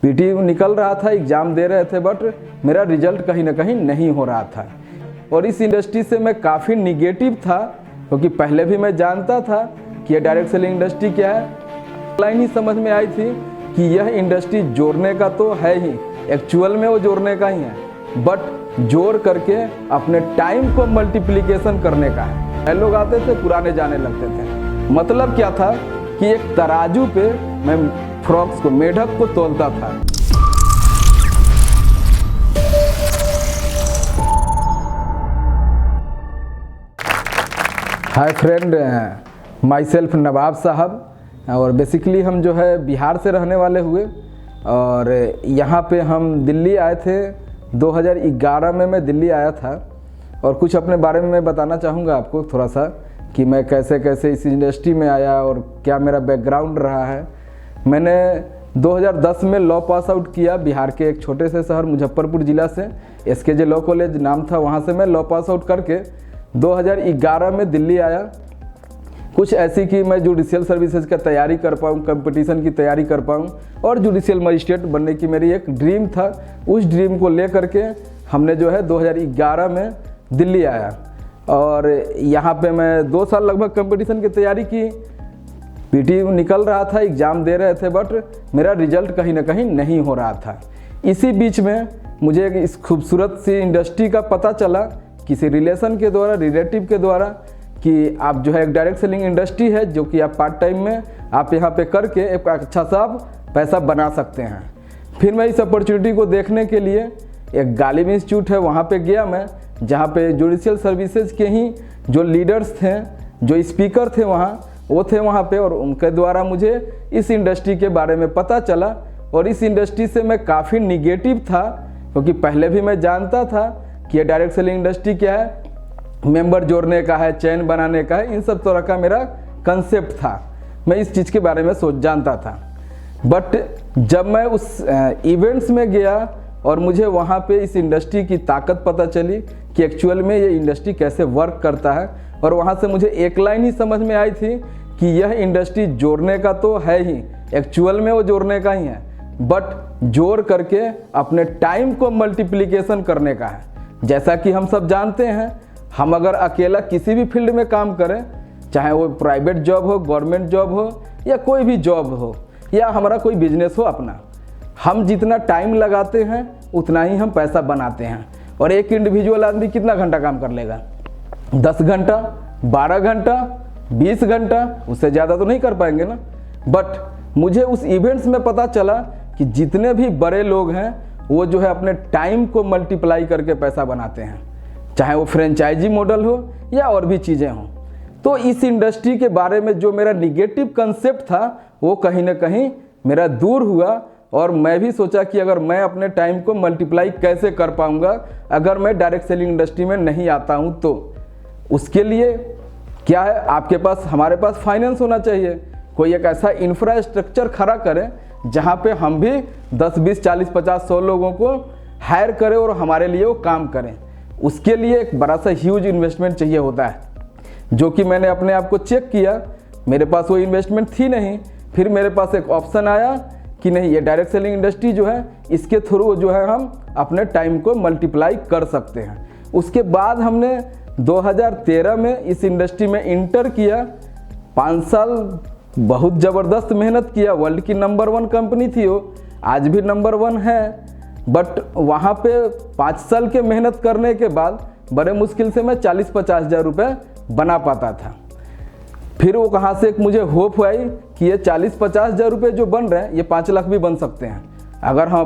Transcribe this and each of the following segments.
PT निकल रहा था, एग्ज़ाम दे रहे थे, बट मेरा रिजल्ट कहीं ना कहीं नहीं हो रहा था। और इस इंडस्ट्री से मैं काफ़ी निगेटिव था, क्योंकि पहले भी मैं जानता था कि ये डायरेक्ट सेलिंग इंडस्ट्री क्या है। लाइन ही समझ में आई थी कि यह इंडस्ट्री जोड़ने का तो है ही, एक्चुअल में वो जोड़ने का ही है, बट जोड़ करके अपने टाइम को मल्टीप्लिकेशन करने का है। नए लोग आते थे, पुराने जाने लगते थे। मतलब क्या था कि एक तराजू पे मैं फ्रॉक्स को, मेढक को तोलता था। हाय फ्रेंड, माई सेल्फ नवाब साहब, और बेसिकली हम जो है बिहार से रहने वाले हुए, और यहाँ पे हम दिल्ली आए थे 2011 में। मैं दिल्ली आया था, और कुछ अपने बारे में मैं बताना चाहूँगा आपको थोड़ा सा कि मैं कैसे कैसे इस इंडस्ट्री में आया और क्या मेरा बैकग्राउंड रहा है। मैंने 2010 में लॉ पास आउट किया बिहार के एक छोटे से शहर मुजफ्फरपुर ज़िला से, SKJ लॉ कॉलेज नाम था, वहाँ से मैं लॉ पास आउट करके 2011 में दिल्ली आया। कुछ ऐसी कि मैं जुडिशियल सर्विसेज का तैयारी कर पाऊँ, कंपटीशन की तैयारी कर पाऊँ, और जुडिशियल मजिस्ट्रेट बनने की मेरी एक ड्रीम था। उस ड्रीम को ले करके हमने जो है 2011 में दिल्ली आया, और यहाँ पे मैं 2 साल लगभग कंपटीशन की तैयारी की। पीटी निकल रहा था, एग्ज़ाम दे रहे थे, बट मेरा रिजल्ट कहीं ना कहीं नहीं हो रहा था। इसी बीच में मुझे इस खूबसूरत सी इंडस्ट्री का पता चला किसी रिलेशन के द्वारा, रिलेटिव के द्वारा, कि आप जो है एक डायरेक्ट सेलिंग इंडस्ट्री है जो कि आप पार्ट टाइम में आप यहाँ पे करके एक अच्छा सा पैसा बना सकते हैं। फिर मैं इस अपॉर्चुनिटी को देखने के लिए एक गालिब इंस्टीट्यूट है, वहाँ पे गया मैं, जहाँ पे जुडिशियल सर्विसेज के ही जो लीडर्स थे, जो स्पीकर थे वो थे वहाँ पे, और उनके द्वारा मुझे इस इंडस्ट्री के बारे में पता चला। और इस इंडस्ट्री से मैं काफ़ी निगेटिव था, क्योंकि पहले भी मैं जानता था कि ये डायरेक्ट सेलिंग इंडस्ट्री क्या है, मेंबर जोड़ने का है, चैन बनाने का है, इन सब तरह का मेरा कंसेप्ट था। मैं इस चीज़ के बारे में जानता था। बट जब मैं उस इवेंट्स में गया और मुझे वहाँ पे इस इंडस्ट्री की ताकत पता चली कि एक्चुअल में ये इंडस्ट्री कैसे वर्क करता है, और वहाँ से मुझे एक लाइन ही समझ में आई थी कि यह इंडस्ट्री जोड़ने का तो है ही, एक्चुअल में वो जोड़ने का ही है, बट जोड़ करके अपने टाइम को मल्टीप्लिकेशन करने का है। जैसा कि हम सब जानते हैं, हम अगर अकेला किसी भी फील्ड में काम करें, चाहे वो प्राइवेट जॉब हो, गवर्नमेंट जॉब हो, या कोई भी जॉब हो, या हमारा कोई बिजनेस हो अपना, हम जितना टाइम लगाते हैं उतना ही हम पैसा बनाते हैं। और एक इंडिविजुअल आदमी कितना घंटा काम कर लेगा? 10 घंटा, 12 घंटा, 20 घंटा, उससे ज़्यादा तो नहीं कर पाएंगे ना। बट मुझे उस इवेंट्स में पता चला कि जितने भी बड़े लोग हैं वो जो है अपने टाइम को मल्टीप्लाई करके पैसा बनाते हैं, चाहे वो फ्रेंचाइजी मॉडल हो या और भी चीज़ें हों। तो इस इंडस्ट्री के बारे में जो मेरा निगेटिव कंसेप्ट था वो कहीं ना कहीं मेरा दूर हुआ, और मैं भी सोचा कि अगर मैं अपने टाइम को मल्टीप्लाई कैसे कर पाऊंगा अगर मैं डायरेक्ट सेलिंग इंडस्ट्री में नहीं आता हूं। तो उसके लिए क्या है, आपके पास, हमारे पास फाइनेंस होना चाहिए, कोई एक ऐसा इंफ्रास्ट्रक्चर खड़ा करें जहां पे हम भी 10, 20, 40, 50, 100 लोगों को हायर करें और हमारे लिए वो काम करें। उसके लिए एक बड़ा सा ह्यूज इन्वेस्टमेंट चाहिए होता है, जो कि मैंने अपने आप को चेक किया, मेरे पास वो इन्वेस्टमेंट थी नहीं। फिर मेरे पास एक ऑप्शन आया कि नहीं, ये डायरेक्ट सेलिंग इंडस्ट्री जो है, इसके थ्रू जो है हम अपने टाइम को मल्टीप्लाई कर सकते हैं। उसके बाद हमने 2013 में इस इंडस्ट्री में इंटर किया। 5 साल बहुत ज़बरदस्त मेहनत किया। वर्ल्ड की नंबर 1 कंपनी थी वो, आज भी नंबर 1 है। बट वहाँ पे 5 साल के मेहनत करने के बाद बड़े मुश्किल से मैं 40-50 हज़ार रुपये बना पाता था। फिर वो कहाँ से एक मुझे होप आई कि ये 40-50 हज़ार रुपये जो बन रहे हैं, ये 5 लाख भी बन सकते हैं अगर हम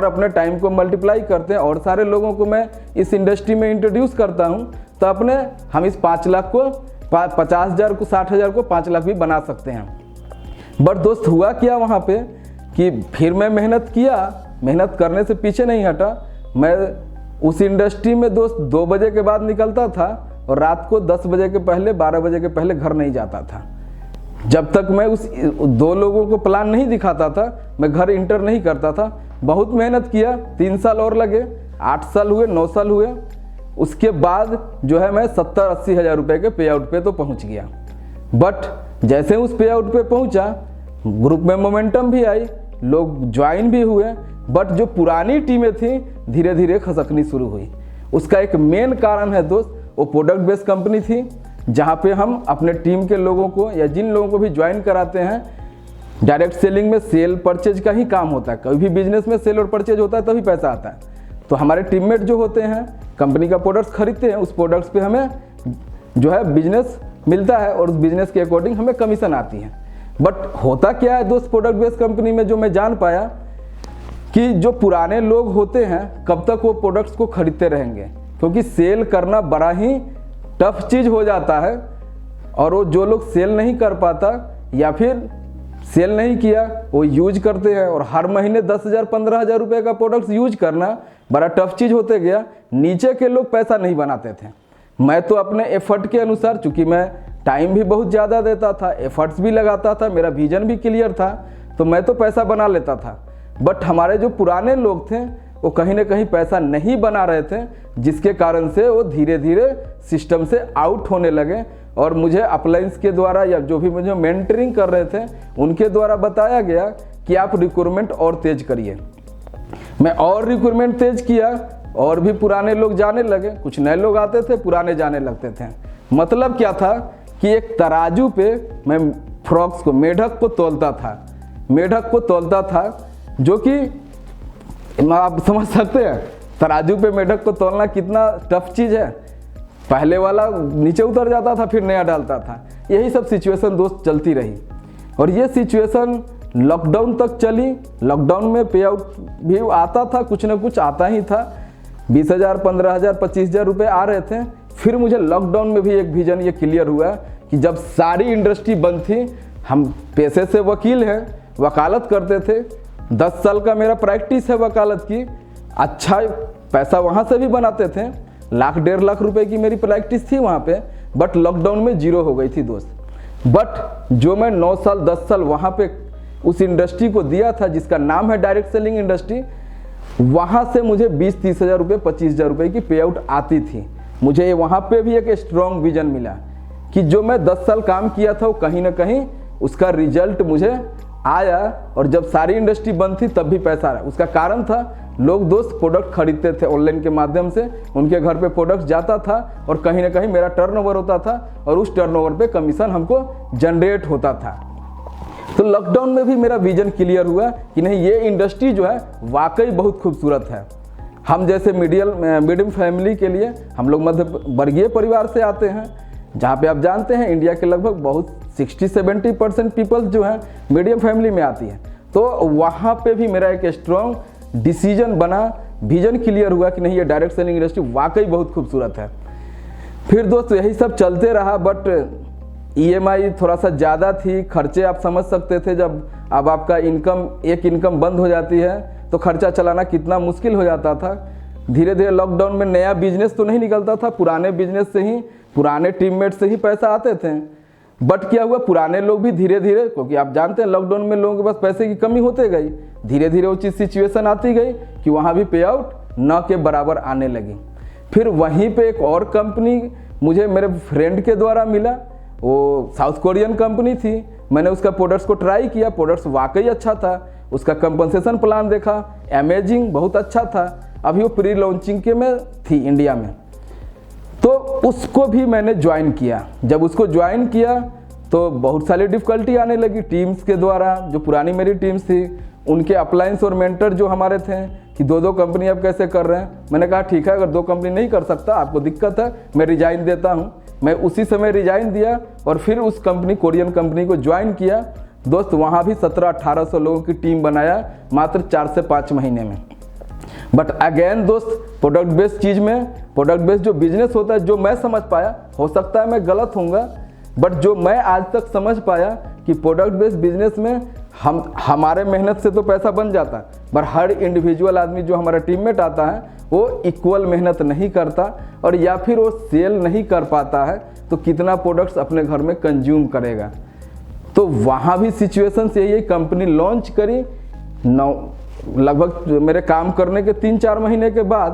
अपने टाइम को मल्टीप्लाई करते हैं, और सारे लोगों को मैं इस इंडस्ट्री में इंट्रोड्यूस करता हूँ, तो हम इस 5 लाख को, 50 हज़ार को, 60 हज़ार को 5 लाख भी बना सकते हैं। बट दोस्त, हुआ क्या वहाँ पे कि फिर मैं मेहनत किया, मेहनत करने से पीछे नहीं हटा। मैं उस इंडस्ट्री में दोस्त 2 बजे के बाद निकलता था, और रात को 10 बजे के पहले, 12 बजे के पहले घर नहीं जाता था। जब तक मैं उस 2 लोगों को प्लान नहीं दिखाता था, मैं घर इंटर नहीं करता था। बहुत मेहनत किया, 3 साल और लगे, 8 साल हुए, 9 साल हुए। उसके बाद जो है मैं 70-80 हज़ार रुपये के पे आउट पे तो पहुंच गया। बट जैसे उस पे आउट पे पहुंचा, ग्रुप में मोमेंटम भी आई, लोग ज्वाइन भी हुए, बट जो पुरानी टीमें थी धीरे धीरे खसकनी शुरू हुई। उसका एक मेन कारण है दोस्त, वो प्रोडक्ट बेस्ड कंपनी थी, जहाँ पे हम अपने टीम के लोगों को या जिन लोगों को भी ज्वाइन कराते हैं, डायरेक्ट सेलिंग में सेल परचेज का ही काम होता है। कभी भी बिजनेस में सेल और परचेज होता है तभी पैसा आता है। तो हमारे टीममेट जो होते हैं कंपनी का प्रोडक्ट्स खरीदते हैं, उस प्रोडक्ट्स पे हमें जो है बिजनेस मिलता है और उस बिजनेस के अकॉर्डिंग हमें कमीशन आती है। बट होता क्या है दोस्त, प्रोडक्ट बेस्ड कंपनी में जो मैं जान पाया कि जो पुराने लोग होते हैं कब तक वो प्रोडक्ट्स को खरीदते रहेंगे, क्योंकि सेल करना बड़ा ही टफ चीज़ हो जाता है। और वो जो लोग सेल नहीं कर पाता या फिर सेल नहीं किया वो यूज करते हैं, और हर महीने 10,000 15,000 रुपये का प्रोडक्ट्स यूज करना बड़ा टफ चीज़ होते गया। नीचे के लोग पैसा नहीं बनाते थे। मैं तो अपने एफर्ट के अनुसार, चूँकि मैं टाइम भी बहुत ज़्यादा देता था, एफर्ट्स भी लगाता था, मेरा विजन भी क्लियर था, तो मैं तो पैसा बना लेता था। बट हमारे जो पुराने लोग थे वो कहीं ना कहीं पैसा नहीं बना रहे थे, जिसके कारण से वो धीरे धीरे सिस्टम से आउट होने लगे। और मुझे अपलाइंस के द्वारा या जो भी मुझे मेंटरिंग कर रहे थे उनके द्वारा बताया गया कि आप रिक्रूटमेंट और तेज करिए। मैं और रिक्रूटमेंट तेज किया और भी पुराने लोग जाने लगे, कुछ नए लोग आते थे, पुराने जाने लगते थे। मतलब क्या था कि एक तराजू पे मैं फ्रॉक्स को, मेढक को तौलता था, जो कि आप समझ सकते हैं तराजू पे मेढक को तौलना कितना टफ चीज़ है। पहले वाला नीचे उतर जाता था फिर नया डालता था। यही सब सिचुएशन दोस्त चलती रही और ये सिचुएशन लॉकडाउन तक चली। लॉकडाउन में पे आउट भी आता था, कुछ ना कुछ आता ही था। 20,000 15,000 25,000 रुपये आ रहे थे। फिर मुझे लॉकडाउन में भी एक विजन ये क्लियर हुआ कि जब सारी इंडस्ट्री बंद थी, हम पैसे से वकील हैं, वकालत करते थे, 10 साल का मेरा प्रैक्टिस है वकालत की, अच्छा पैसा वहाँ से भी बनाते थे, 1,00,000 1.5 लाख रुपए की मेरी प्रैक्टिस थी वहाँ पे। बट लॉकडाउन में जीरो हो गई थी दोस्त। बट जो मैं 9 साल 10 साल वहाँ पे उस इंडस्ट्री को दिया था, जिसका नाम है डायरेक्ट सेलिंग इंडस्ट्री, वहाँ से मुझे 20-30 हज़ार रुपये 25,000 रुपये की पे आउट आती थी। मुझे वहाँ पे भी एक स्ट्रॉन्ग विजन मिला कि जो मैं 10 साल काम किया था वो कहीं ना कहीं उसका रिजल्ट मुझे आया। और जब सारी इंडस्ट्री बंद थी तब भी पैसा आया। उसका कारण था लोग दोस्त प्रोडक्ट खरीदते थे ऑनलाइन के माध्यम से, उनके घर पे प्रोडक्ट जाता था और कहीं ना कहीं मेरा टर्नओवर होता था और उस टर्नओवर पे कमीशन हमको जनरेट होता था। तो लॉकडाउन में भी मेरा विजन क्लियर हुआ कि नहीं, ये इंडस्ट्री जो है वाकई बहुत खूबसूरत है। हम जैसे मीडियम फैमिली के लिए, हम लोग मध्य वर्गीय परिवार से आते हैं, जहाँ पे आप जानते हैं इंडिया के लगभग बहुत 60-70% पीपल्स जो हैं मीडियम फैमिली में आती है। तो वहाँ पे भी मेरा एक स्ट्रॉन्ग डिसीजन बना, विजन क्लियर हुआ कि नहीं, ये डायरेक्ट सेलिंग इंडस्ट्री वाकई बहुत खूबसूरत है। फिर दोस्त यही सब चलते रहा। बट EMI थोड़ा सा ज़्यादा थी, खर्चे आप समझ सकते थे। जब अब आपका एक इनकम बंद हो जाती है तो खर्चा चलाना कितना मुश्किल हो जाता था। धीरे धीरे लॉकडाउन में नया बिजनेस तो नहीं निकलता था, पुराने बिजनेस से ही, पुराने टीममेट से ही पैसा आते थे। बट क्या हुआ, पुराने लोग भी धीरे धीरे, क्योंकि आप जानते हैं लॉकडाउन में लोगों के पास पैसे की कमी होते गई, धीरे धीरे वो चीज़ सिचुएशन आती गई कि वहाँ भी पे आउट न के बराबर आने लगी। फिर वहीं पे एक और कंपनी मुझे मेरे फ्रेंड के द्वारा मिला, वो साउथ कोरियन कंपनी थी। मैंने उसका प्रोडक्ट्स को ट्राई किया, प्रोडक्ट्स वाकई अच्छा था, उसका कंपनसेशन प्लान देखा, अमेजिंग, बहुत अच्छा था। अभी वो प्री लॉन्चिंग के में थी इंडिया में, तो उसको भी मैंने ज्वाइन किया। जब उसको ज्वाइन किया तो बहुत सारी डिफ़िकल्टी आने लगी टीम्स के द्वारा। जो पुरानी मेरी टीम्स थी, उनके अप्लायंस और मेंटर जो हमारे थे कि 2-2 कंपनी आप कैसे कर रहे हैं। मैंने कहा ठीक है, अगर 2 कंपनी नहीं कर सकता, आपको दिक्कत है, मैं रिजाइन देता हूँ। मैं उसी समय रिजाइन दिया और फिर उस कंपनी, कोरियन कंपनी को ज्वाइन किया। दोस्त वहाँ भी 1700-1800 लोगों की टीम बनाया मात्र 4 से 5 महीने में। बट अगेन दोस्त, प्रोडक्ट बेस्ड चीज़ में, प्रोडक्ट बेस्ड जो बिजनेस होता है, जो मैं समझ पाया, हो सकता है मैं गलत होऊंगा, बट जो मैं आज तक समझ पाया कि प्रोडक्ट बेस्ड बिजनेस में हमारे मेहनत से तो पैसा बन जाता है, पर हर इंडिविजुअल आदमी जो हमारा टीममेट आता है वो इक्वल मेहनत नहीं करता, और या फिर वो सेल नहीं कर पाता है तो कितना प्रोडक्ट्स अपने घर में कंज्यूम करेगा। तो वहाँ भी सिचुएशन से यही कंपनी लॉन्च करी। लगभग मेरे काम करने के 3-4 महीने के बाद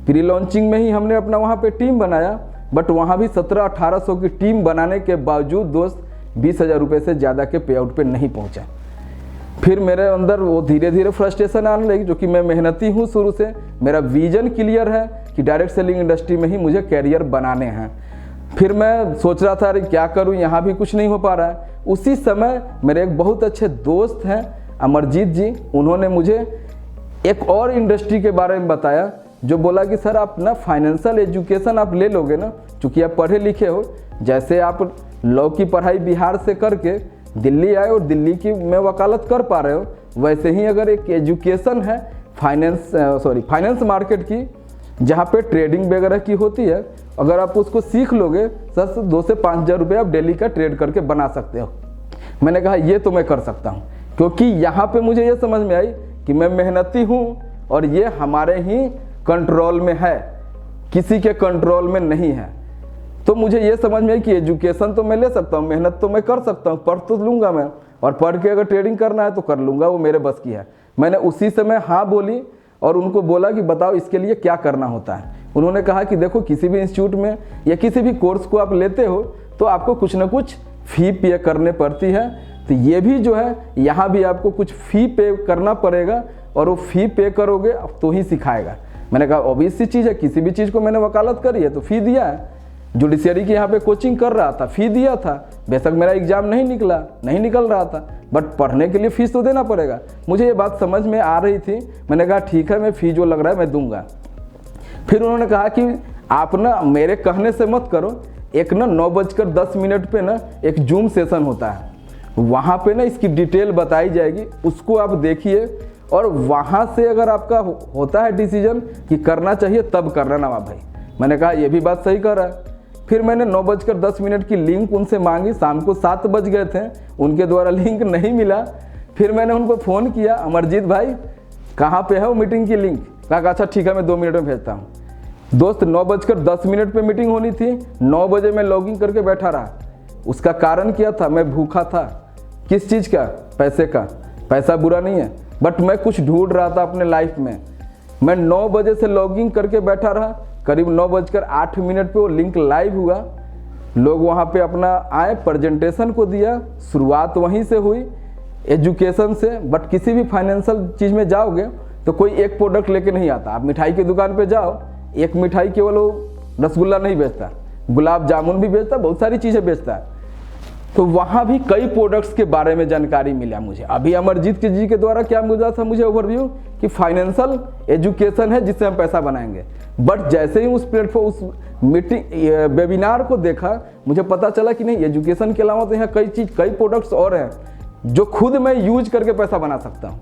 प्री लॉन्चिंग में ही हमने अपना वहाँ पे टीम बनाया। बट वहाँ भी 1700-1800 की टीम बनाने के बावजूद दोस्त 20,000 रुपये से ज़्यादा के पे आउट पे नहीं पहुँचा। फिर मेरे अंदर वो धीरे धीरे फ्रस्ट्रेशन आने लगी, जो कि मैं मेहनती हूँ शुरू से, मेरा विजन क्लियर है कि डायरेक्ट सेलिंग इंडस्ट्री में ही मुझे कैरियर बनाने हैं। फिर मैं सोच रहा था अरे क्या करूँ, यहाँ भी कुछ नहीं हो पा रहा है। उसी समय मेरे एक बहुत अच्छे दोस्त हैं अमरजीत जी, उन्होंने मुझे एक और इंडस्ट्री के बारे में बताया, जो बोला कि सर आप ना फाइनेंशियल एजुकेशन आप ले लोगे ना, चूँकि आप पढ़े लिखे हो, जैसे आप लॉ की पढ़ाई बिहार से करके दिल्ली आए और दिल्ली की में वकालत कर पा रहे हो, वैसे ही अगर एक एजुकेशन है फाइनेंस मार्केट की, जहाँ पे ट्रेडिंग वगैरह की होती है, अगर आप उसको सीख लोगे सर 2 से 5 हज़ार रुपये आप डेली का ट्रेड करके बना सकते हो। मैंने कहा ये तो मैं कर सकता हूँ, क्योंकि यहाँ पे मुझे ये समझ में आई कि मैं मेहनती हूँ और ये हमारे ही कंट्रोल में है, किसी के कंट्रोल में नहीं है। तो मुझे ये समझ में आई कि एजुकेशन तो मैं ले सकता हूँ, मेहनत तो मैं कर सकता हूँ, पढ़ तो लूँगा मैं, और पढ़ के अगर ट्रेडिंग करना है तो कर लूँगा, वो मेरे बस की है। मैंने उसी समय हाँ बोली और उनको बोला कि बताओ इसके लिए क्या करना होता है। उन्होंने कहा कि देखो किसी भी इंस्टीट्यूट में या किसी भी कोर्स को आप लेते हो तो आपको कुछ ना कुछ फ़ी पे करने पड़ती है, तो ये भी जो है यहाँ भी आपको कुछ फ़ी पे करना पड़ेगा, और वो फ़ी पे करोगे तो ही सिखाएगा। मैंने कहा ऑब्वियस सी चीज़ है, किसी भी चीज़ को मैंने वकालत करी है तो फ़ी दिया है, जुडिशियरी की यहाँ पे कोचिंग कर रहा था, फ़ी दिया था, बेशक मेरा एग्ज़ाम नहीं निकल रहा था, बट पढ़ने के लिए फ़ीस तो देना पड़ेगा। मुझे ये बात समझ में आ रही थी, मैंने कहा ठीक है मैं फ़ी जो लग रहा है मैं दूंगा। फिर उन्होंने कहा कि आप ना मेरे कहने से मत करो, एक ना 9:10 पे ना एक जूम सेशन होता है, वहाँ पे ना इसकी डिटेल बताई जाएगी, उसको आप देखिए, और वहाँ से अगर आपका होता है डिसीजन कि करना चाहिए तब करना ना भाई। मैंने कहा ये भी बात सही कर रहा है। फिर मैंने 9:10 की लिंक उनसे मांगी, शाम को 7 बज गए थे, उनके द्वारा लिंक नहीं मिला। फिर मैंने उनको फ़ोन किया, अमरजीत भाई कहाँ पे है वो मीटिंग की लिंक? कहा अच्छा ठीक है मैं 2 मिनट में भेजता हूँ। दोस्त 9:10 पे मीटिंग होनी थी, 9 बजे मैं लॉगिन करके बैठा रहा। उसका कारण क्या था? मैं भूखा था। किस चीज़ का? पैसे का। पैसा बुरा नहीं है, बट मैं कुछ ढूंढ रहा था अपने लाइफ में। मैं 9 बजे से लॉगिन करके बैठा रहा, करीब 9:08 पे वो लिंक लाइव हुआ। लोग वहाँ पे अपना आए, प्रेजेंटेशन को दिया, शुरुआत वहीं से हुई एजुकेशन से। बट किसी भी फाइनेंशियल चीज़ में जाओगे तो कोई एक प्रोडक्ट लेके नहीं आता। आप मिठाई की दुकान पे जाओ, एक मिठाई केवल वो रसगुल्ला नहीं बेचता, गुलाब जामुन भी बेचता, बहुत सारी चीज़ें बेचता है। तो वहाँ भी कई प्रोडक्ट्स के बारे में जानकारी मिला मुझे। अभी अमरजीत जी के द्वारा क्या मिला था मुझे ओवरव्यू कि फाइनेंशियल एजुकेशन है जिससे हम पैसा बनाएंगे। बट जैसे ही उस प्लेटफॉर्म, उस मीटिंग वेबिनार को देखा, मुझे पता चला कि नहीं, एजुकेशन के अलावा तो यहाँ कई प्रोडक्ट्स और हैं जो खुद मैं यूज करके पैसा बना सकता हूँ।